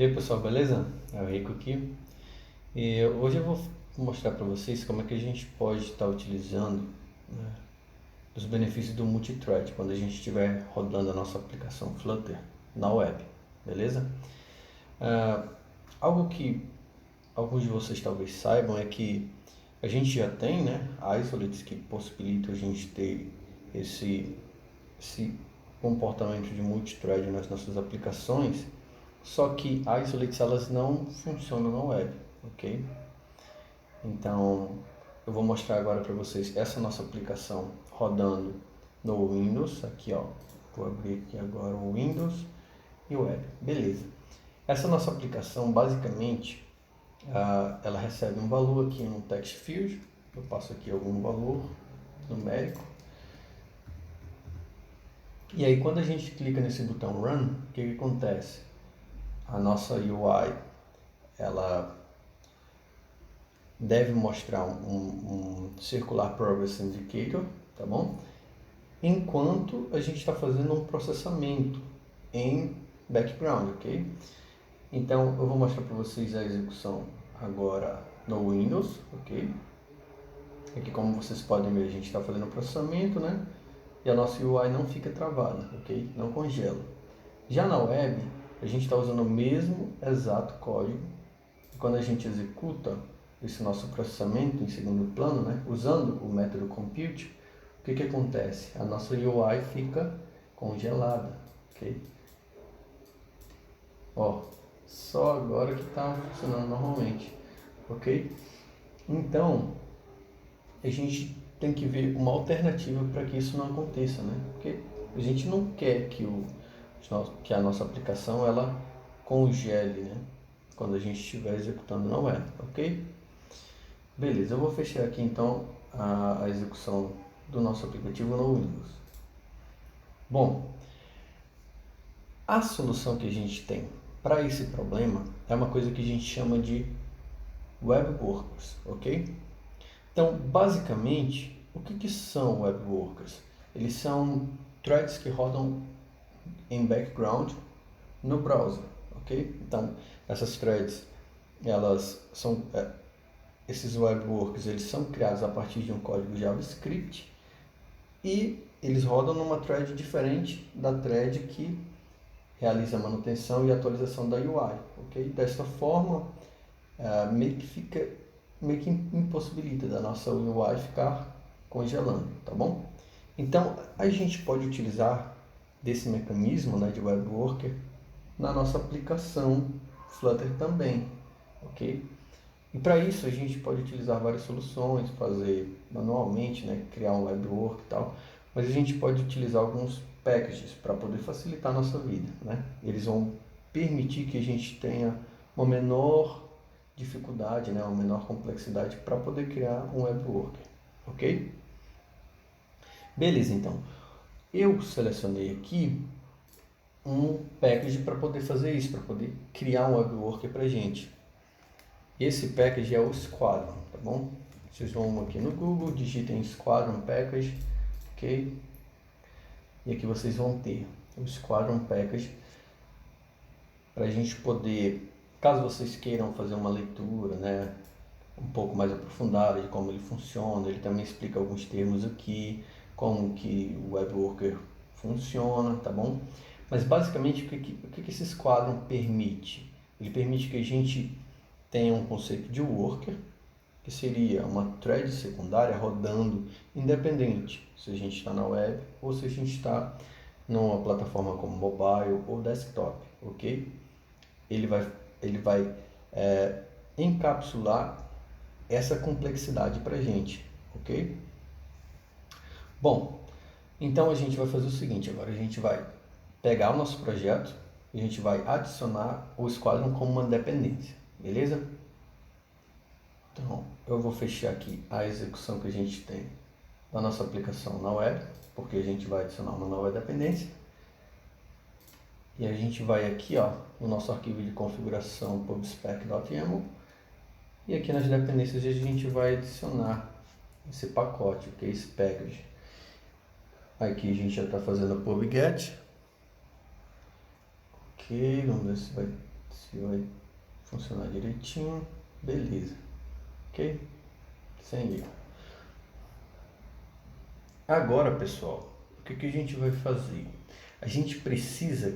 E aí pessoal, beleza? É o Rico aqui. E hoje eu vou mostrar para vocês como é que a gente pode estar utilizando, né, os benefícios do multithread quando a gente estiver rodando a nossa aplicação Flutter na web, beleza? Ah, algo que alguns de vocês talvez saibam é que a gente já tem, né, isolates que possibilitam a gente ter esse comportamento de multithread nas nossas aplicações. Só que isolates elas não funcionam na web, ok? Então eu vou mostrar agora para vocês essa nossa aplicação rodando no Windows, aqui ó, vou abrir aqui agora o Windows e o web, beleza. Essa nossa aplicação basicamente ela recebe um valor aqui no text field, eu passo aqui algum valor numérico, e aí quando a gente clica nesse botão Run, o que acontece? A nossa UI ela deve mostrar um Circular Progress Indicator, tá bom? Enquanto a gente está fazendo um processamento em background, ok? Então eu vou mostrar para vocês a execução agora no Windows, ok? Aqui, como vocês podem ver, a gente está fazendo o processamento, né? E a nossa UI não fica travada, ok? Não congela. Já na web, a gente está usando o mesmo exato código. E quando a gente executa esse nosso processamento em segundo plano, né? Usando o método compute, o que acontece? A nossa UI fica congelada, ok? Ó, só agora que está funcionando normalmente, ok? Então, a gente tem que ver uma alternativa para que isso não aconteça, né? Porque a gente não quer que a nossa aplicação ela congele, né? Quando a gente estiver executando na web, ok? Beleza, eu vou fechar aqui então a execução do nosso aplicativo no Windows. Bom, a solução que a gente tem para esse problema é uma coisa que a gente chama de Web Workers, ok? Então, basicamente, o que são Web Workers? Eles são threads que rodam em background no browser, ok? Então, essas threads, elas são, esses Web Workers, eles são criados a partir de um código JavaScript e eles rodam numa thread diferente da thread que realiza a manutenção e atualização da UI, ok? Desta forma, meio que impossibilita da nossa UI ficar congelando, tá bom? Então, a gente pode utilizar desse mecanismo, né, de web worker na nossa aplicação Flutter também, ok? E para isso a gente pode utilizar várias soluções, fazer manualmente, né, criar um web worker e tal, mas a gente pode utilizar alguns packages para poder facilitar a nossa vida, né? Eles vão permitir que a gente tenha uma menor dificuldade, né, uma menor complexidade para poder criar um web worker, ok? Beleza, então. Eu selecionei aqui um package para poder fazer isso, para poder criar um web worker para a gente. Esse package é o Squadron, tá bom? Vocês vão aqui no Google, digitem Squadron Package, ok? E aqui vocês vão ter o Squadron Package para a gente poder, caso vocês queiram fazer uma leitura, né, um pouco mais aprofundada de como ele funciona, ele também explica alguns termos aqui, como que o web worker funciona, tá bom? Mas basicamente o que esse Squadron permite? Ele permite que a gente tenha um conceito de worker, que seria uma thread secundária rodando independente se a gente está na web ou se a gente está numa plataforma como mobile ou desktop, ok? Ele vai encapsular essa complexidade para a gente, ok? Bom, então a gente vai fazer o seguinte, agora a gente vai pegar o nosso projeto e a gente vai adicionar o Squadron como uma dependência, beleza? Então, eu vou fechar aqui a execução que a gente tem da nossa aplicação na web, porque a gente vai adicionar uma nova dependência. E a gente vai aqui, ó, no nosso arquivo de configuração pubspec.yaml, e aqui nas dependências a gente vai adicionar esse pacote, que é esse package. Aqui a gente já está fazendo a pubget. Ok, vamos ver se vai se vai funcionar direitinho, beleza, ok? Sem erro. Agora, pessoal, o que a gente vai fazer? A gente precisa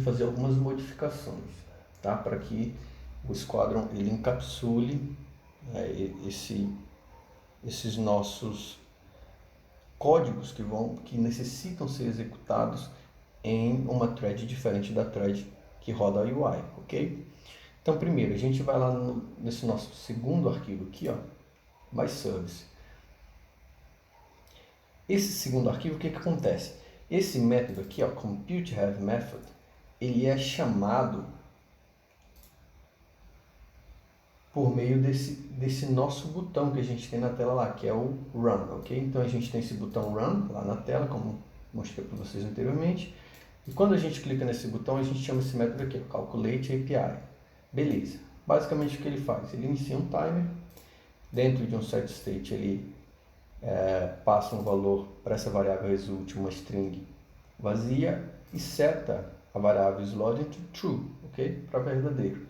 fazer algumas modificações, tá? Para que o Squadron ele encapsule esses nossos códigos que necessitam ser executados em uma thread diferente da thread que roda a UI, ok? Então, primeiro, a gente vai lá nesse nosso segundo arquivo aqui, ó, myService. Esse segundo arquivo, o que acontece? Esse método aqui, ó, ComputeHaveMethod, ele é chamado por meio desse nosso botão que a gente tem na tela lá, que é o Run, ok? Então a gente tem esse botão Run lá na tela, como mostrei para vocês anteriormente. E quando a gente clica nesse botão, a gente chama esse método aqui, Calculate API. Beleza. Basicamente o que ele faz? Ele inicia um timer, dentro de um set state ele passa um valor para essa variável result, uma string vazia, e seta a variável isLog to true, ok? Para verdadeiro.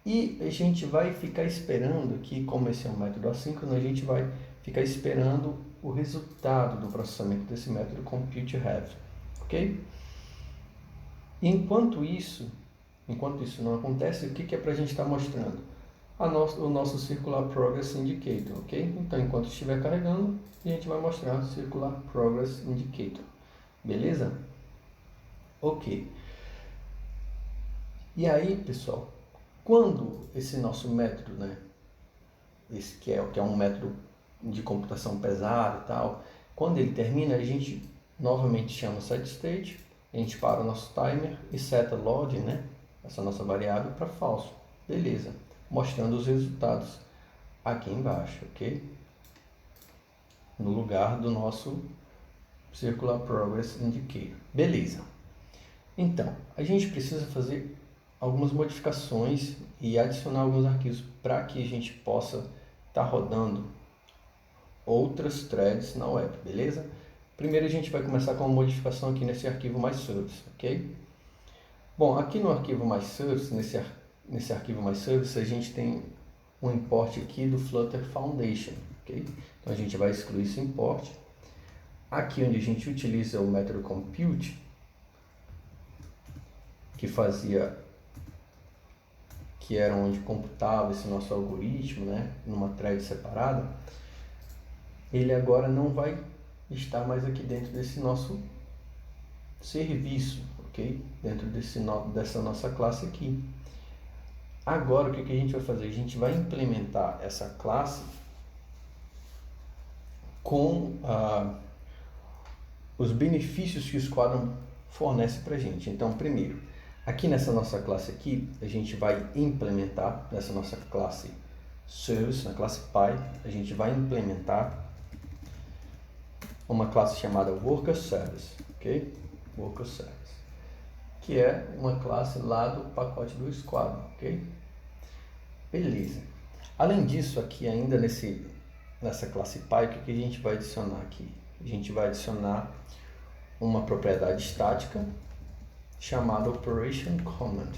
E a gente vai ficar esperando aqui, como esse é um método assíncrono, a gente vai ficar esperando o resultado do processamento desse método ComputeHave, ok? Enquanto isso não acontece, o que é para a gente estar mostrando? O nosso Circular Progress Indicator, ok? Então, enquanto estiver carregando, a gente vai mostrar o Circular Progress Indicator, beleza? Ok. E aí, pessoal, quando esse nosso método, né, esse que é um método de computação pesada e tal, quando ele termina, a gente novamente chama o setState, a gente para o nosso timer e seta log, né, essa nossa variável, para falso. Beleza, mostrando os resultados aqui embaixo, ok? No lugar do nosso Circular Progress Indicator. Beleza. Então, a gente precisa fazer algumas modificações e adicionar alguns arquivos para que a gente possa estar rodando outras threads na web, beleza? Primeiro a gente vai começar com uma modificação aqui nesse arquivo myService, ok? Bom, aqui no arquivo myService, nesse arquivo myService, a gente tem um import aqui do Flutter Foundation, ok? Então a gente vai excluir esse import. Aqui onde a gente utiliza o método compute, que era onde computava esse nosso algoritmo, né, numa thread separada, ele agora não vai estar mais aqui dentro desse nosso serviço, ok? Dentro dessa nossa classe aqui. Agora o que a gente vai fazer? A gente vai implementar essa classe com os benefícios que o Squadron fornece para a gente. Então, primeiro, aqui nessa nossa classe aqui, a gente vai implementar, nessa nossa classe Service, na classe Py, a gente vai implementar uma classe chamada Worker Service, ok? Worker Service, que é uma classe lá do pacote do Squadron, ok? Beleza. Além disso, aqui ainda nessa classe Py, o que a gente vai adicionar aqui? A gente vai adicionar uma propriedade estática chamada Operation Command,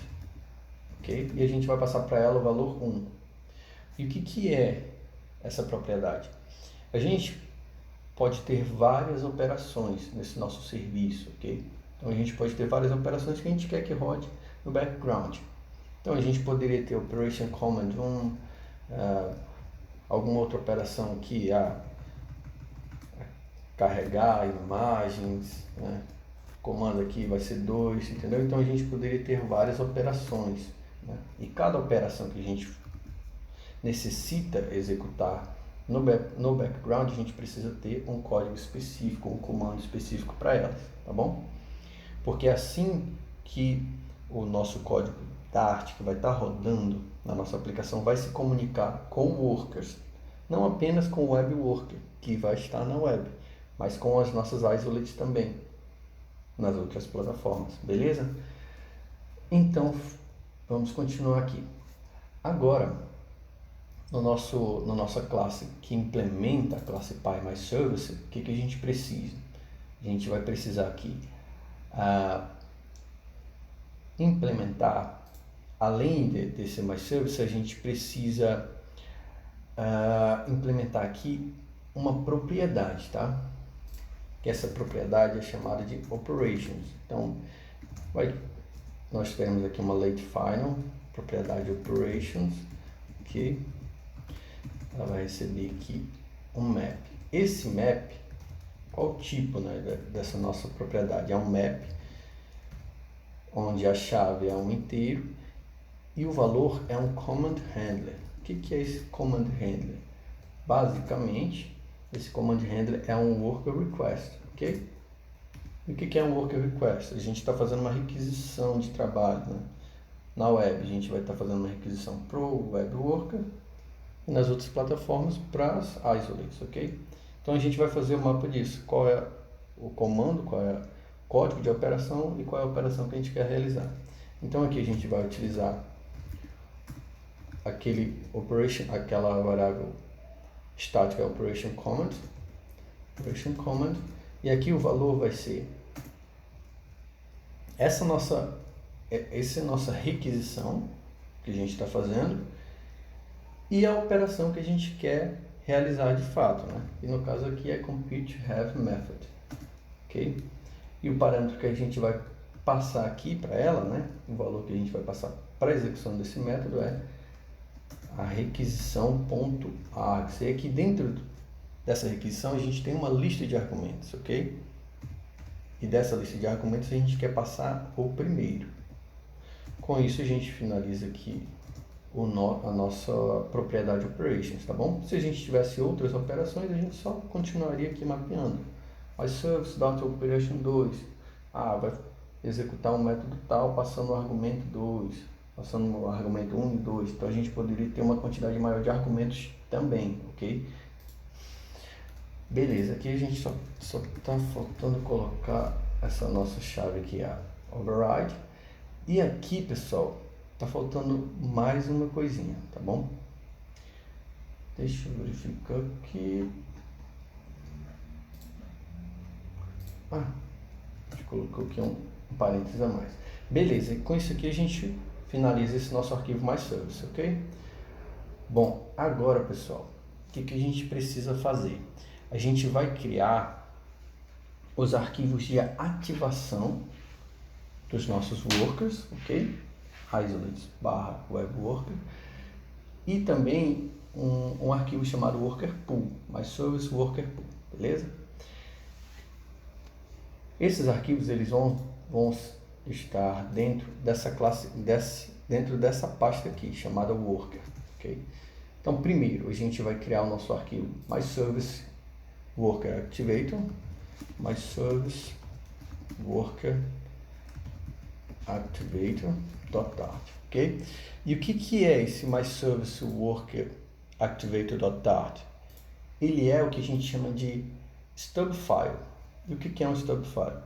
ok? E a gente vai passar para ela o valor 1. E o que é essa propriedade? A gente pode ter várias operações nesse nosso serviço, ok? Então a gente pode ter várias operações que a gente quer que rode no background. Então a gente poderia ter Operation Command 1, alguma outra operação aqui, carregar imagens, né? Comando aqui vai ser 2, entendeu? Então a gente poderia ter várias operações, né? E cada operação que a gente necessita executar no background, a gente precisa ter um código específico, um comando específico para elas, tá bom? Porque é assim que o nosso código Dart, que vai estar rodando na nossa aplicação, vai se comunicar com workers, não apenas com o web worker, que vai estar na web, mas com as nossas isolates também, nas outras plataformas, beleza? Então, vamos continuar aqui. Agora, na nossa classe que implementa a classe Py myService, o que a gente precisa? A gente vai precisar aqui implementar, além desse MyService, a gente precisa implementar aqui uma propriedade, tá? Que essa propriedade é chamada de Operations. Então, nós temos aqui uma late final, propriedade Operations, ok? Ela vai receber aqui um map. Esse map, qual o tipo, né, dessa nossa propriedade? É um map onde a chave é um inteiro e o valor é um command handler. O que é esse command handler? Basicamente, esse command handler é um worker request, ok? E o que é um worker request? A gente está fazendo uma requisição de trabalho, né? Na web, a gente vai estar fazendo uma requisição para o web worker e nas outras plataformas para as isolates, ok? Então a gente vai fazer o mapa disso. Qual é o comando, qual é o código de operação e qual é a operação que a gente quer realizar. Então aqui a gente vai utilizar aquela variável estática operation command, e aqui o valor vai ser essa nossa requisição que a gente está fazendo e a operação que a gente quer realizar de fato, né? E no caso aqui é compute have method, ok? E o parâmetro que a gente vai passar aqui para ela, né? O valor que a gente vai passar para a execução desse método é a requisição.args. E aqui dentro dessa requisição a gente tem uma lista de argumentos, ok? E dessa lista de argumentos a gente quer passar o primeiro. Com isso a gente finaliza aqui a nossa propriedade operations, tá bom? Se a gente tivesse outras operações, a gente só continuaria aqui mapeando. MyService.operation 2, vai executar um método tal passando o argumento 2, passando o argumento 1 e 2. Então a gente poderia ter uma quantidade maior de argumentos também, ok? Beleza, aqui a gente só está faltando colocar essa nossa chave aqui, a override. E aqui, pessoal, tá faltando mais uma coisinha, tá bom? Deixa eu verificar aqui. A gente colocou aqui um parênteses a mais. Beleza, e com isso aqui a gente finaliza esse nosso arquivo MyService, ok? Bom, agora, pessoal, o que a gente precisa fazer? A gente vai criar os arquivos de ativação dos nossos workers, ok? Isolates/webworker, e também um arquivo chamado worker pool, MyService worker pool, beleza? Esses arquivos eles vão estar dentro dessa classe, dentro dessa pasta aqui chamada worker, ok? Então primeiro a gente vai criar o nosso arquivo MyService worker activator, MyService worker activator.dart, ok? E o que é esse MyService worker activator.dart? Ele é o que a gente chama de stub file. E o que é um stub file?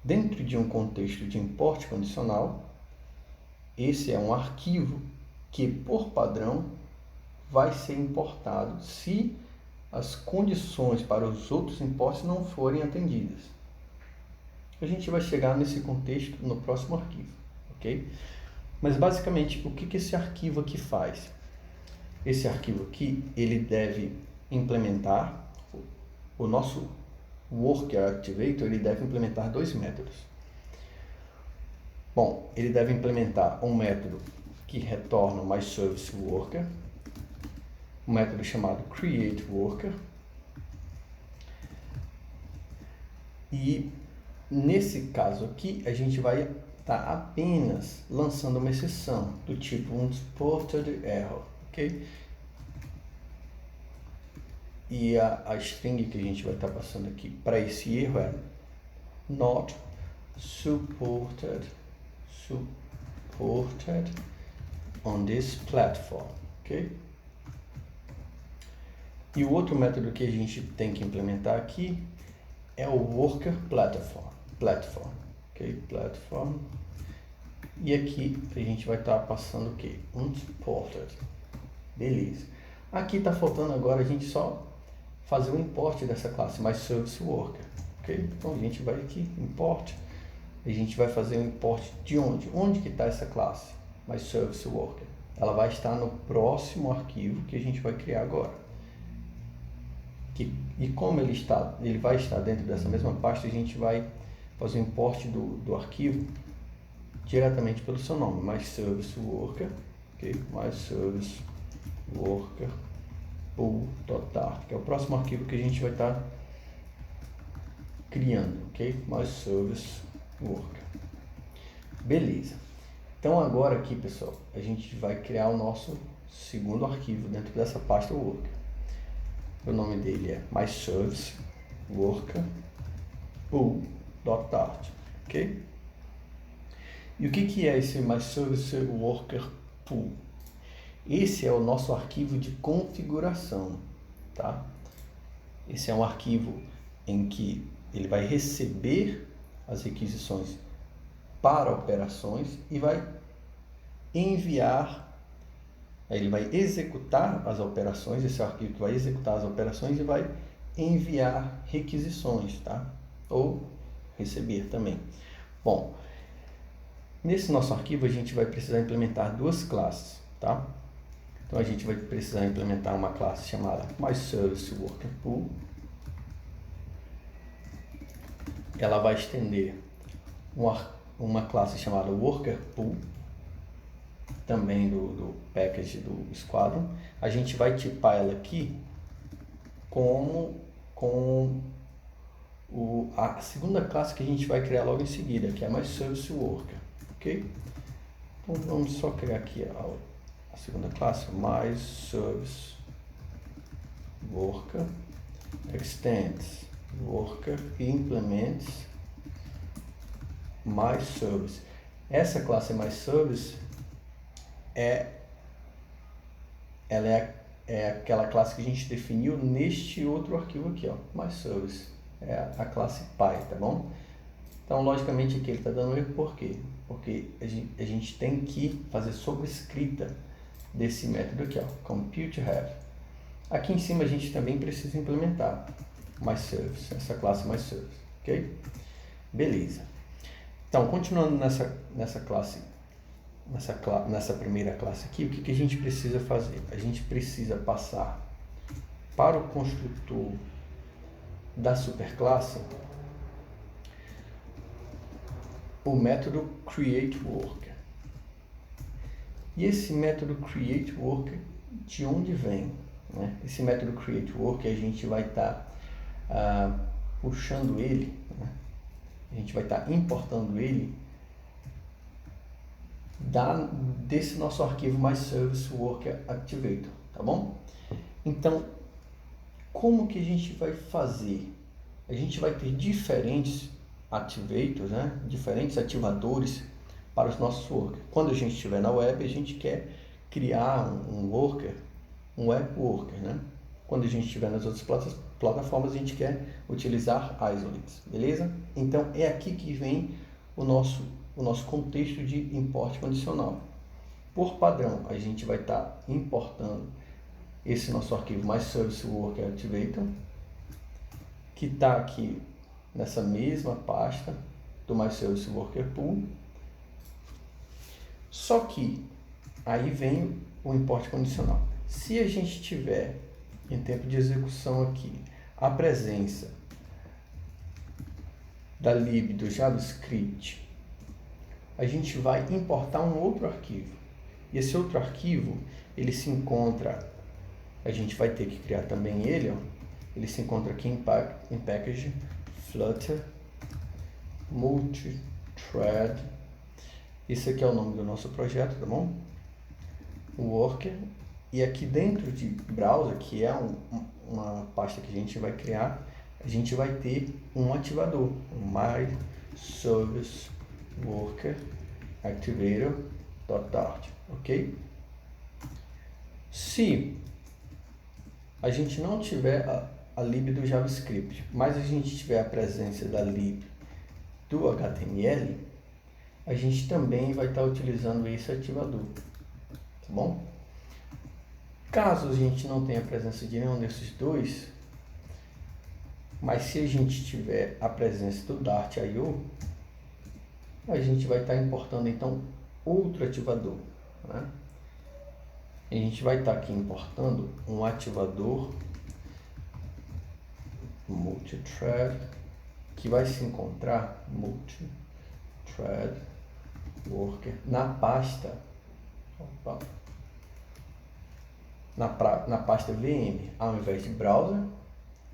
Dentro de um contexto de import condicional, esse é um arquivo que, por padrão, vai ser importado se as condições para os outros imports não forem atendidas. A gente vai chegar nesse contexto no próximo arquivo, ok? Mas basicamente, o que esse arquivo aqui faz? Esse arquivo aqui, ele deve implementar o nosso worker activator, ele deve implementar dois métodos. Bom, ele deve implementar um método que retorna o MyService worker, um método chamado createWorker, e nesse caso aqui a gente vai estar apenas lançando uma exceção do tipo unsupported error, ok? E a string que a gente vai estar passando aqui para esse erro é not supported on this platform, ok? E o outro método que a gente tem que implementar aqui é o worker platform, ok? Platform. E aqui a gente vai estar passando o que? Unsupported. Beleza. Aqui está faltando agora a gente só fazer o import dessa classe MyService worker, ok? Então a gente vai aqui import a gente vai fazer um import de onde? Onde que está essa classe? MyServiceWorker. Ela vai estar no próximo arquivo que a gente vai criar agora. E como ele vai estar dentro dessa mesma pasta, a gente vai fazer o import do arquivo diretamente pelo seu nome, MyServiceWorker, ok? MyServiceWorker pool.dart, que é o próximo arquivo que a gente vai estar criando, ok? MyServiceWorker. Beleza. Então agora aqui, pessoal, a gente vai criar o nosso segundo arquivo dentro dessa pasta Worker. O nome dele é MyServiceWorker pool.dart, ok? E o que é esse MyServiceWorker pool? Esse é o nosso arquivo de configuração, tá? Esse é um arquivo em que ele vai receber as requisições para operações e vai enviar, ele vai executar as operações, esse é o arquivo que vai executar as operações e vai enviar requisições, tá? Ou receber também. Bom, nesse nosso arquivo a gente vai precisar implementar duas classes, tá? Então a gente vai precisar implementar uma classe chamada MyServiceWorkerPool. Ela vai estender uma classe chamada WorkerPool, também do package do Squadron. A gente vai tipar ela aqui com a segunda classe que a gente vai criar logo em seguida, que é a MyServiceWorker, ok? Então vamos só criar aqui a segunda classe, MyServiceWorker extends worker e implements MyService. Essa classe MyService ela é aquela classe que a gente definiu neste outro arquivo aqui, ó, MyService. É a classe Py, tá bom? Então, logicamente, aqui ele está dando erro, por quê? Porque a gente tem que fazer sobrescrita desse método aqui, ó, computeHave. Aqui em cima a gente também precisa implementar MyService, essa classe MyService, ok? Beleza. Então, continuando nessa classe, nessa primeira classe aqui, o que a gente precisa fazer? A gente precisa passar para o construtor da superclasse o método createWorker. E esse método createWorker, de onde vem? Né? Esse método createWorker, a gente vai estar puxando ele, né? A gente vai estar importando ele desse nosso arquivo MyServiceWorker Activator, tá bom? Então, como que a gente vai fazer? A gente vai ter diferentes activators, né? Diferentes ativadores para os nossos workers. Quando a gente estiver na web, a gente quer criar um worker, um web worker, né? Quando a gente estiver nas outras plataformas, a gente quer utilizar isolates, beleza? Então, é aqui que vem o nosso contexto de import condicional. Por padrão, a gente vai estar importando esse nosso arquivo MyServiceWorker Activator, que está aqui nessa mesma pasta do MyServiceWorker Pool. Só que aí vem o import condicional. Se a gente tiver em tempo de execução aqui a presença da lib do JavaScript, a gente vai importar um outro arquivo. E esse outro arquivo, ele se encontra, a gente vai ter que criar também ele, ó, ele se encontra aqui em package Flutter multithread. Esse aqui é o nome do nosso projeto, tá bom? Worker. E aqui dentro de browser, que é uma pasta que a gente vai criar, a gente vai ter um ativador, um MyServiceWorker Activator.dart, ok? Se a gente não tiver a lib do JavaScript, mas a gente tiver a presença da lib do HTML, a gente também vai estar utilizando esse ativador, tá bom? Caso a gente não tenha a presença de nenhum desses dois, mas se a gente tiver a presença do Dart.io, a gente vai estar importando então outro ativador, né? A gente vai estar aqui importando um ativador multithread que vai se encontrar multithread worker na pasta na pasta VM, ao invés de browser,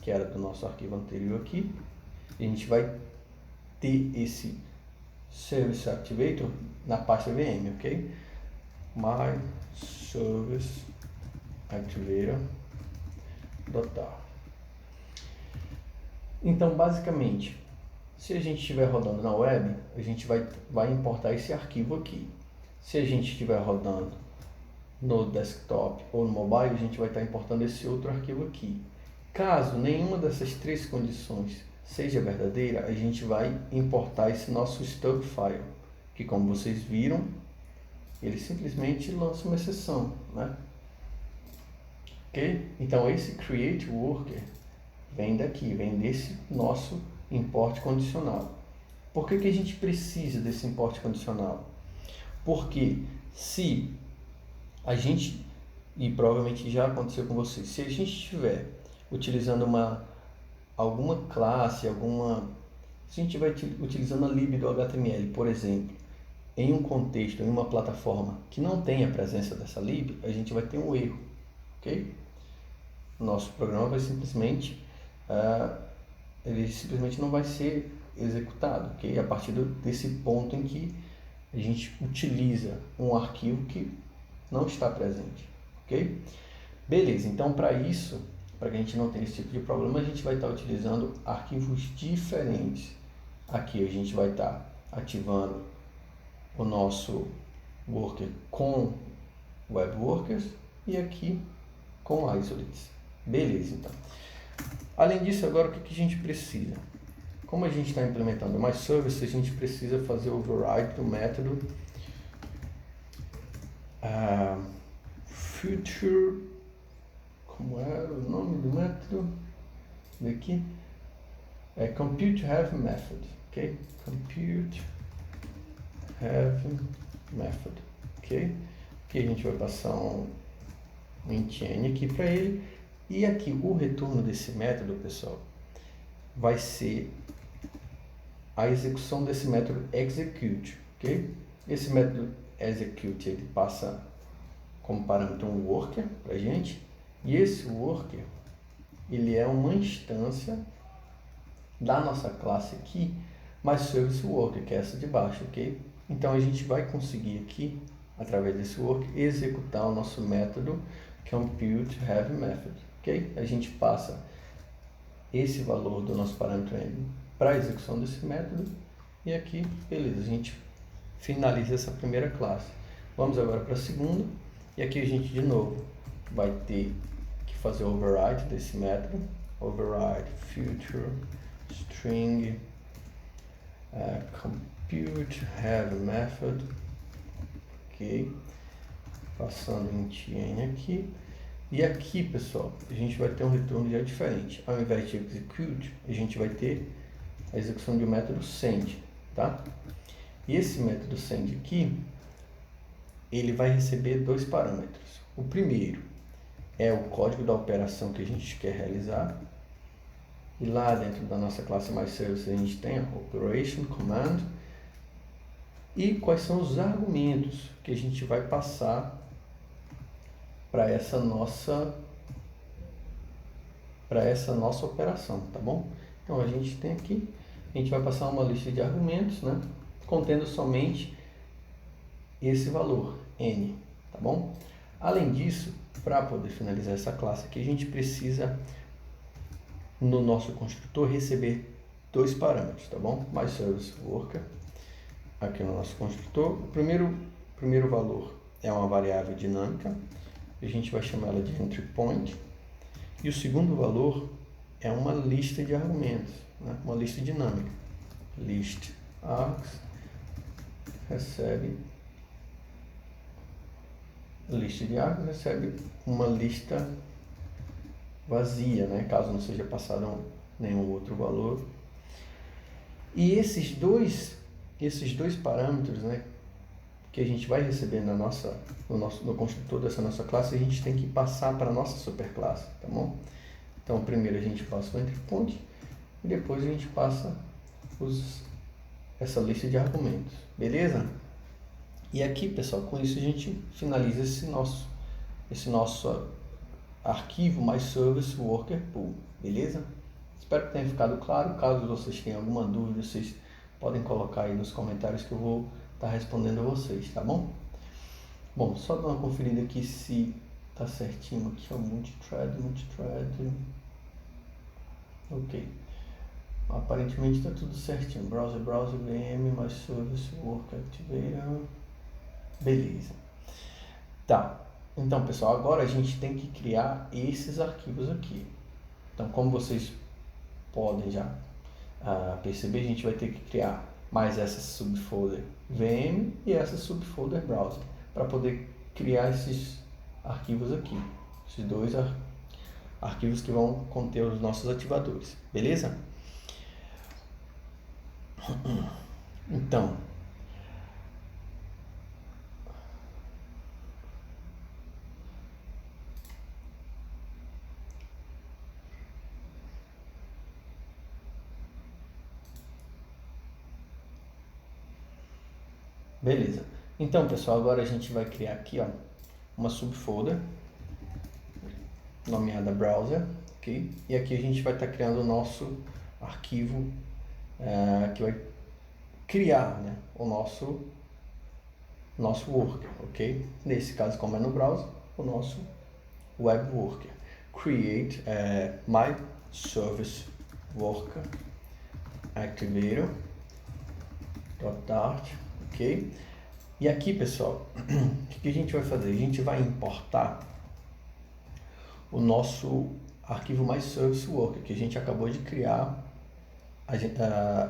que era do nosso arquivo anterior aqui. A gente vai ter esse Service Activator na pasta VM, ok? My Service Activator .tar. Então, basicamente, se a gente estiver rodando na web, a gente vai importar esse arquivo aqui. Se a gente estiver rodando no desktop ou no mobile, a gente vai estar importando esse outro arquivo aqui. Caso nenhuma dessas três condições seja verdadeira, a gente vai importar esse nosso stub file, que, como vocês viram, ele simplesmente lança uma exceção, né? Ok? Então esse create worker vem daqui, vem desse nosso import condicional. Por que a gente precisa desse import condicional? Porque se a gente, e provavelmente já aconteceu com vocês, se a gente estiver utilizando alguma classe, se a gente estiver utilizando a lib do HTML, por exemplo, em um contexto, em uma plataforma que não tem a presença dessa lib, a gente vai ter um erro, ok? Nosso programa vai simplesmente, ele simplesmente não vai ser executado, ok? A partir desse ponto em que a gente utiliza um arquivo que não está presente, ok? Beleza, então para isso, para que a gente não tenha esse tipo de problema, a gente vai estar utilizando arquivos diferentes. Aqui a gente vai estar ativando o nosso worker com web workers e aqui com isolates. Beleza, então. Além disso, agora o que a gente precisa? Como a gente está implementando mais service, a gente precisa fazer o override do método future. Como era o nome do método? Daqui é compute have method, ok? Compute have method, ok? Aqui a gente vai passar um int n aqui para ele, e aqui o retorno desse método, pessoal, vai ser a execução desse método execute, ok? Esse método execute, ele passa como parâmetro um worker para gente, e esse worker, ele é uma instância da nossa classe aqui, mais service worker, que é essa de baixo, ok? Então a gente vai conseguir aqui, através desse worker, executar o nosso método compute have method, ok? A gente passa esse valor do nosso parâmetro n para a execução desse método, e aqui, beleza, a gente finaliza essa primeira classe. Vamos agora para a segunda, e aqui a gente de novo vai ter que fazer o override desse método, override future string compute have method, ok, passando int n aqui, e aqui, pessoal, a gente vai ter um retorno já diferente. Ao invés de execute, a gente vai ter a execução de um método send, tá? E esse método send aqui, ele vai receber dois parâmetros. O primeiro é o código da operação que a gente quer realizar, e lá dentro da nossa classe MyService a gente tem a operation command, e quais são os argumentos que a gente vai passar para essa nossa operação, tá bom? Então a gente tem aqui, a gente vai passar uma lista de argumentos, né, contendo somente esse valor n, tá bom? Além disso, para poder finalizar essa classe aqui, a gente precisa no nosso construtor receber dois parâmetros, tá bom? MyServiceWorker, aqui no nosso construtor. O primeiro valor é uma variável dinâmica, a gente vai chamar ela de entry point, e o segundo valor é uma lista de argumentos, né? Uma lista dinâmica. List args recebe uma lista vazia, né? Caso não seja passado nenhum outro valor. E esses dois esses dois parâmetros, né, que a gente vai receber no construtor dessa nossa classe, a gente tem que passar para a nossa superclasse, tá bom? Então, primeiro a gente passa o entry point e depois a gente passa essa lista de argumentos, beleza? E aqui, pessoal, com isso a gente finaliza esse nosso arquivo MyServiceWorkerPool, beleza? Espero que tenha ficado claro. Caso vocês tenham alguma dúvida, vocês podem colocar aí nos comentários que eu vou estar respondendo a vocês, tá bom? Bom, só dar uma conferida aqui se tá certinho aqui, ó, multithread, ok. Aparentemente está tudo certinho. Browser, VM, MyServiceWorker Activator. Beleza. Tá. Então, pessoal, agora a gente tem que criar esses arquivos aqui. Então, como vocês podem já perceber, a gente vai ter que criar mais essa subfolder VM e essa subfolder Browser para poder criar esses arquivos aqui. Esses dois arquivos que vão conter os nossos ativadores. Beleza? Então, beleza. Então, pessoal, agora a gente vai criar aqui, ó, uma subfolder nomeada Browser, ok? E aqui a gente vai estar criando o nosso arquivo que vai criar, né, o nosso worker, ok? Nesse caso, como é no browser, o nosso web worker. Create my service worker activator .dart, ok? E aqui, pessoal, o que a gente vai fazer? A gente vai importar o nosso arquivo MyServiceWorker, que a gente acabou de criar,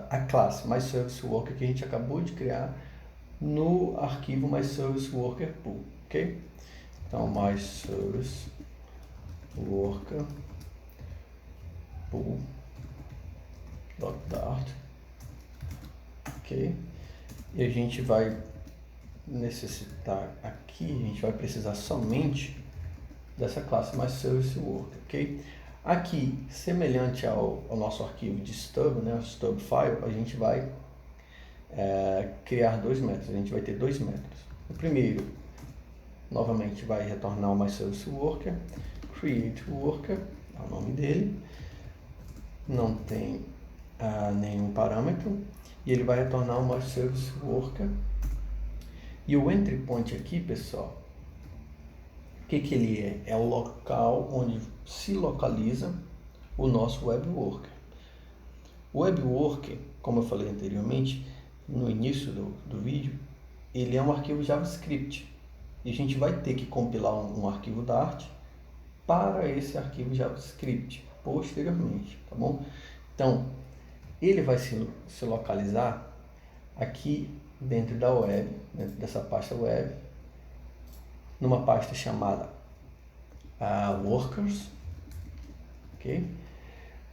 a classe MyServiceWorker que a gente acabou de criar no arquivo MyServiceWorkerPool, ok? Então, MyServiceWorkerPool.dart, ok? E a gente vai necessitar aqui, a gente vai precisar somente dessa classe MyServiceWorker, ok? Aqui, semelhante ao nosso arquivo de stub, né, o stub file, a gente vai criar dois métodos. A gente vai ter dois métodos. O primeiro, novamente, vai retornar o MyServiceWorker, createWorker, é o nome dele, não tem nenhum parâmetro, e ele vai retornar o MyServiceWorker. E o entry point aqui, pessoal, o que ele é? É o local onde se localiza o nosso web worker. O web worker, como eu falei anteriormente, no início do vídeo, ele é um arquivo JavaScript. E a gente vai ter que compilar um arquivo Dart para esse arquivo JavaScript posteriormente, tá bom? Então, ele vai se localizar aqui dentro da web, dentro dessa pasta web, numa pasta chamada workers, ok?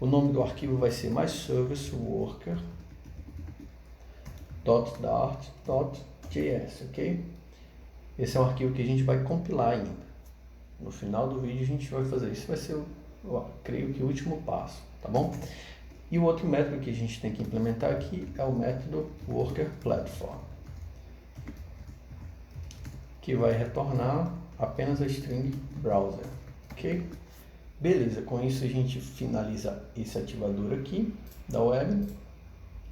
O nome do arquivo vai ser myserviceworker.dart.js, ok? Esse é um arquivo que a gente vai compilar ainda. No final do vídeo a gente vai fazer isso. Vai ser, creio que o último passo, tá bom? E o outro método que a gente tem que implementar aqui é o método workerPlatform, que vai retornar apenas a string browser, ok? Beleza, com isso a gente finaliza esse ativador aqui da web. Vou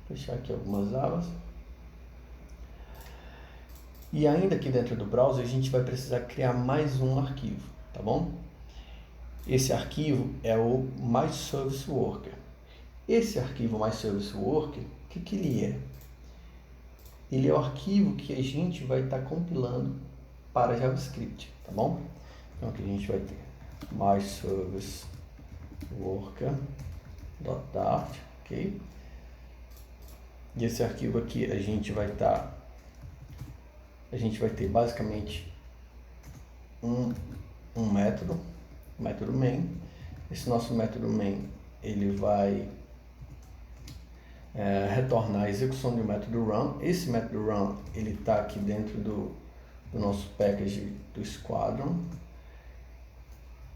fechar aqui algumas abas. E ainda aqui dentro do browser a gente vai precisar criar mais um arquivo, tá bom? Esse arquivo é o MyServiceWorker. Esse arquivo MyServiceWorker, o que ele é? Ele é o arquivo que a gente vai estar compilando para JavaScript, tá bom? Então aqui a gente vai ter MyServiceWorker.dart, ok? E esse arquivo aqui a gente vai ter basicamente um método main. Esse nosso método main, ele vai retornar a execução do método run. Esse método run ele está aqui dentro do nosso package do Squadron.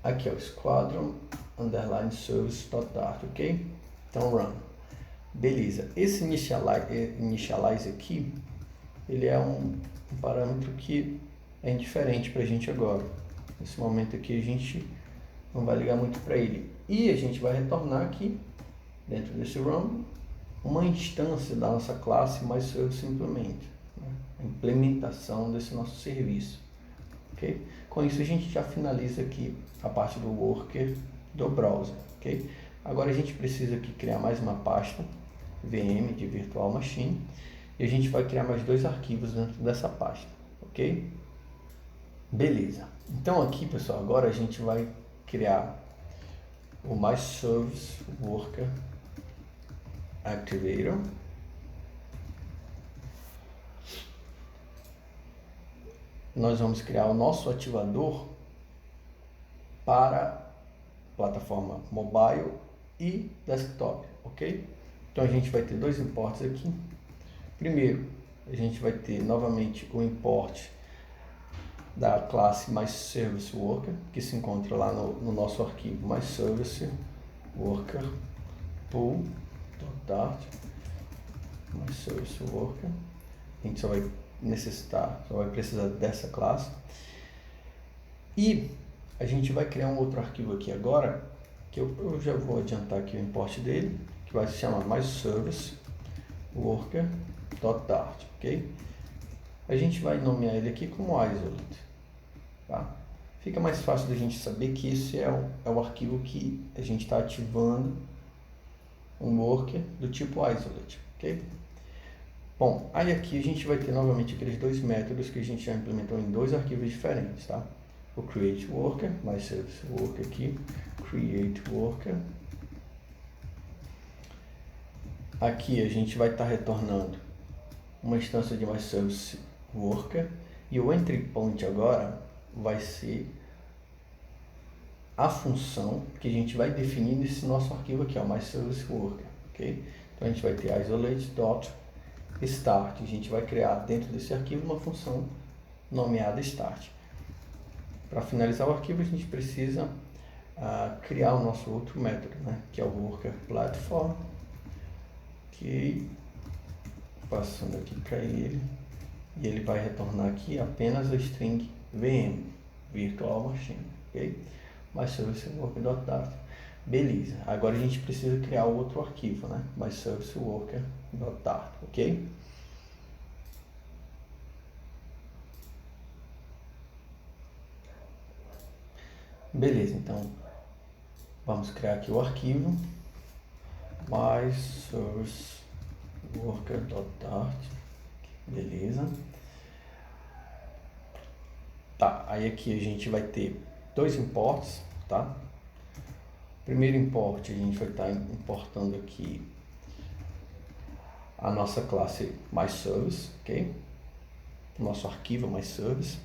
Aqui é o Squadron underline service.dart, ok? Então run. Beleza. Esse initialize aqui, ele é um parâmetro que é indiferente para a gente agora. Nesse momento aqui a gente não vai ligar muito para ele. E a gente vai retornar aqui, dentro desse run, uma instância da nossa classe MyService Implement, né? A implementação desse nosso serviço. Okay? Com isso a gente já finaliza aqui a parte do worker do browser. Okay? Agora a gente precisa aqui criar mais uma pasta VM de Virtual Machine e a gente vai criar mais 2 arquivos dentro dessa pasta. Ok? Beleza. Então aqui, pessoal, agora a gente vai criar o MyService Worker Activator. Nós vamos criar o nosso ativador para plataforma mobile e desktop, ok? Então a gente vai ter 2 imports aqui. Primeiro, a gente vai ter novamente o import da classe MyServiceWorker, que se encontra lá no nosso arquivo MyServiceWorker pool.dart MyServiceWorker. A gente só vai precisar dessa classe. E a gente vai criar um outro arquivo aqui agora, que eu já vou adiantar aqui o import dele, que vai se chamar MyServiceWorker.dart, ok? A gente vai nomear ele aqui como isolate, tá? Fica mais fácil da gente saber que esse é o arquivo que a gente está ativando um worker do tipo isolate, ok? Bom, aí aqui a gente vai ter novamente aqueles 2 métodos que a gente já implementou em 2 arquivos diferentes, tá? O create worker, MyService worker aqui, create worker. Aqui a gente vai estar retornando uma instância de MyService worker e o entry point agora vai ser a função que a gente vai definir nesse nosso arquivo aqui, ó, MyService worker, ok? Então a gente vai ter isolate.start, a gente vai criar dentro desse arquivo uma função nomeada start. Para finalizar o arquivo a gente precisa criar o nosso outro método, né, que é o worker platform, que passando aqui para ele, e ele vai retornar aqui apenas a string VM, Virtual Machine, ok? MyServiceWorker.dart. Beleza, agora a gente precisa criar outro arquivo, né? MyServiceWorker.dart, ok? Beleza, então vamos criar aqui o arquivo MyServiceWorker.dart. Beleza. Tá, aí aqui a gente vai ter 2 imports, tá? Primeiro import, a gente vai estar importando aqui a nossa classe MyService, ok? Nosso arquivo MyService.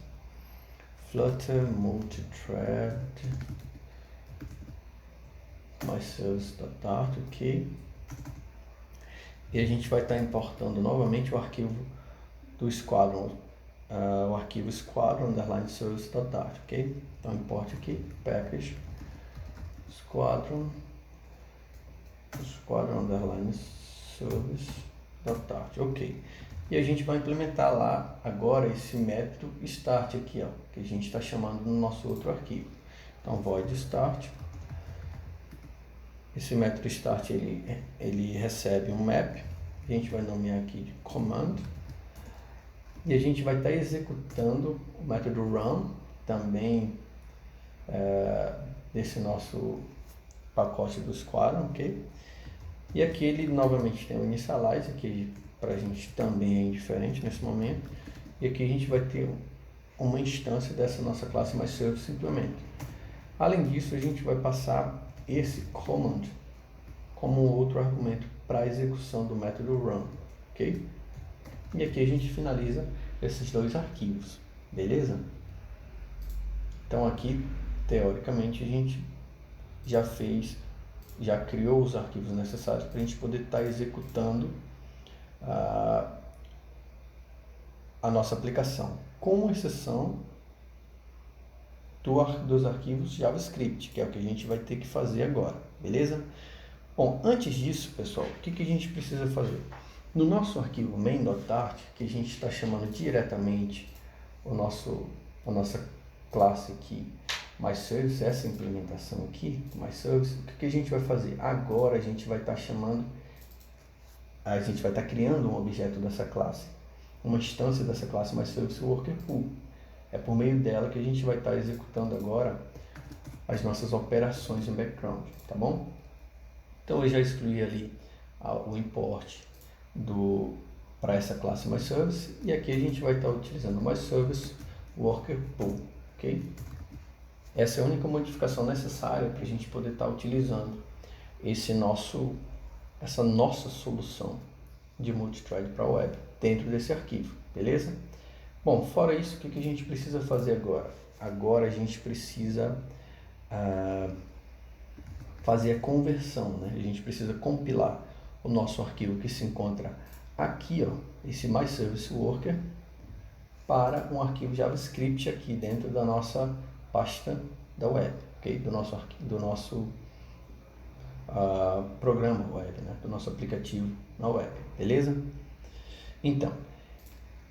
Flutter multithread MyService.dart, ok? E a gente vai estar importando novamente o arquivo do Squadron, o arquivo Squadron underline service.dart, ok? Então import aqui, package Squadron underline service.dart, ok? E a gente vai implementar lá agora esse método start aqui, ó, que a gente está chamando no nosso outro arquivo. Então void start. Esse método start ele recebe um map, a gente vai nomear aqui de command. E a gente vai estar executando o método run também desse nosso pacote do Squadron, ok? E aqui ele novamente tem o initialize, que para a gente também é indiferente nesse momento. E aqui a gente vai ter uma instância dessa nossa classe MyService Implement. Além disso, a gente vai passar esse command como outro argumento para a execução do método run, ok? E aqui a gente finaliza esses 2 arquivos, beleza? Então aqui, teoricamente, a gente já fez já criou os arquivos necessários para a gente poder estar executando a nossa aplicação, com exceção dos arquivos JavaScript, que é o que a gente vai ter que fazer agora, beleza? Bom, antes disso, pessoal, o que a gente precisa fazer? No nosso arquivo main.dart, que a gente está chamando diretamente a nossa classe aqui, MyService, essa implementação aqui, MyService, o que a gente vai fazer? Agora a gente vai estar criando um objeto dessa classe, uma instância dessa classe MyService Worker Pool. É por meio dela que a gente vai estar executando agora as nossas operações em background, tá bom? Então eu já excluí ali o import para essa classe MyService, e aqui a gente vai estar utilizando MyService Worker Pool, ok? Essa é a única modificação necessária para a gente poder estar utilizando essa nossa solução de multithread para a web dentro desse arquivo, beleza? Bom, fora isso, o que a gente precisa fazer agora? Agora a gente precisa fazer a conversão, né? A gente precisa compilar o nosso arquivo que se encontra aqui, ó, esse MyService Worker, para um arquivo JavaScript aqui dentro da nossa pasta da web, ok? Do nosso programa web, né? Do nosso aplicativo na web, beleza? Então,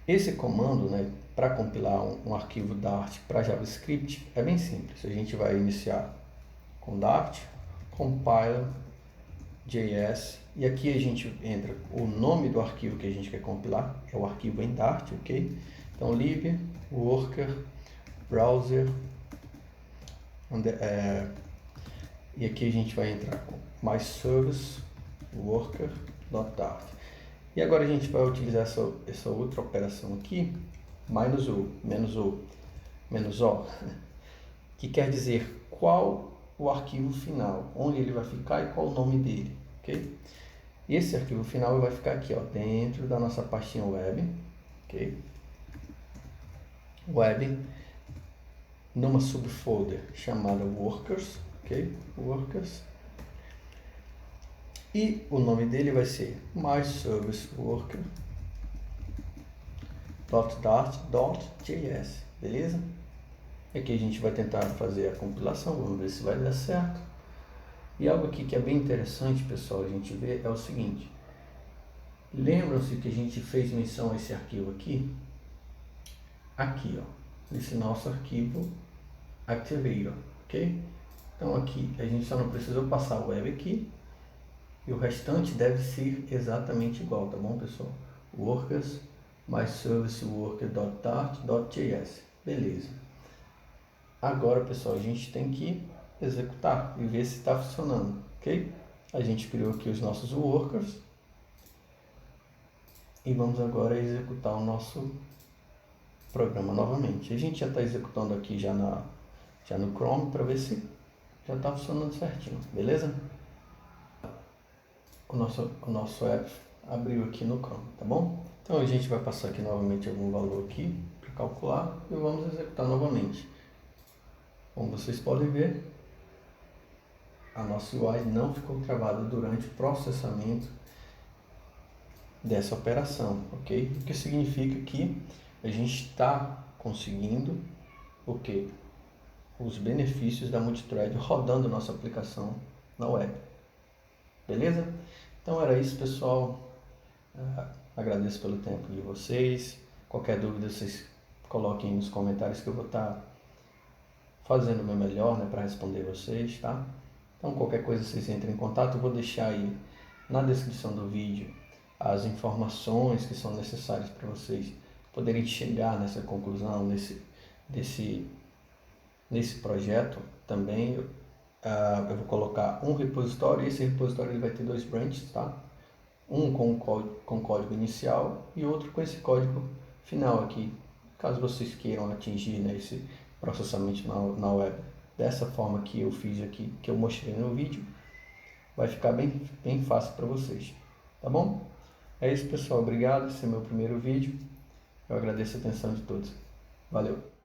esse comando, né, para compilar um arquivo Dart para JavaScript é bem simples. A gente vai iniciar com Dart, compile.js, e aqui a gente entra o nome do arquivo que a gente quer compilar, é o arquivo em Dart, ok? Então, lib worker browser, e aqui a gente vai entrar com myService worker.dart. E agora a gente vai utilizar essa outra operação aqui, -o, que quer dizer qual o arquivo final, onde ele vai ficar e qual o nome dele, ok? E esse arquivo final vai ficar aqui, ó, dentro da nossa pastinha web, ok? Web, numa subfolder chamada workers, ok? Workers. E o nome dele vai ser myserviceworker.dart.js, beleza? Aqui a gente vai tentar fazer a compilação, vamos ver se vai dar certo. E algo aqui que é bem interessante, pessoal, a gente ver é o seguinte. Lembram-se que a gente fez menção a esse arquivo aqui? Aqui, ó, nesse nosso arquivo Activator, ok? Então aqui a gente só não precisou passar o web aqui, e o restante deve ser exatamente igual, tá bom, pessoal? Workers, myServiceWorker.dart.js. Beleza. Agora, pessoal, a gente tem que executar e ver se está funcionando, ok? A gente criou aqui os nossos workers e vamos agora executar o nosso programa novamente. A gente já está executando aqui já no Chrome para ver se já está funcionando certinho, beleza? O nosso app abriu aqui no Chrome, tá bom? Então a gente vai passar aqui novamente algum valor aqui para calcular e vamos executar novamente. Como vocês podem ver, a nossa UI não ficou travada durante o processamento dessa operação, ok? O que significa que a gente está conseguindo os benefícios da multithread rodando nossa aplicação na web. Beleza? Então era isso, pessoal. Agradeço pelo tempo de vocês. Qualquer dúvida vocês coloquem nos comentários que eu vou estar fazendo o meu melhor, né, para responder vocês, tá? Então qualquer coisa vocês entrem em contato. Eu vou deixar aí na descrição do vídeo as informações que são necessárias para vocês poderem chegar nessa conclusão, nesse projeto também. Eu vou colocar um repositório, e esse repositório ele vai ter 2 branches, tá? Um com código inicial e outro com esse código final aqui, caso vocês queiram atingir, né, esse processamento na web. Dessa forma que eu fiz aqui, que eu mostrei no vídeo, vai ficar bem fácil para vocês, tá bom? É isso, pessoal, obrigado, esse é meu primeiro vídeo, eu agradeço a atenção de todos, valeu!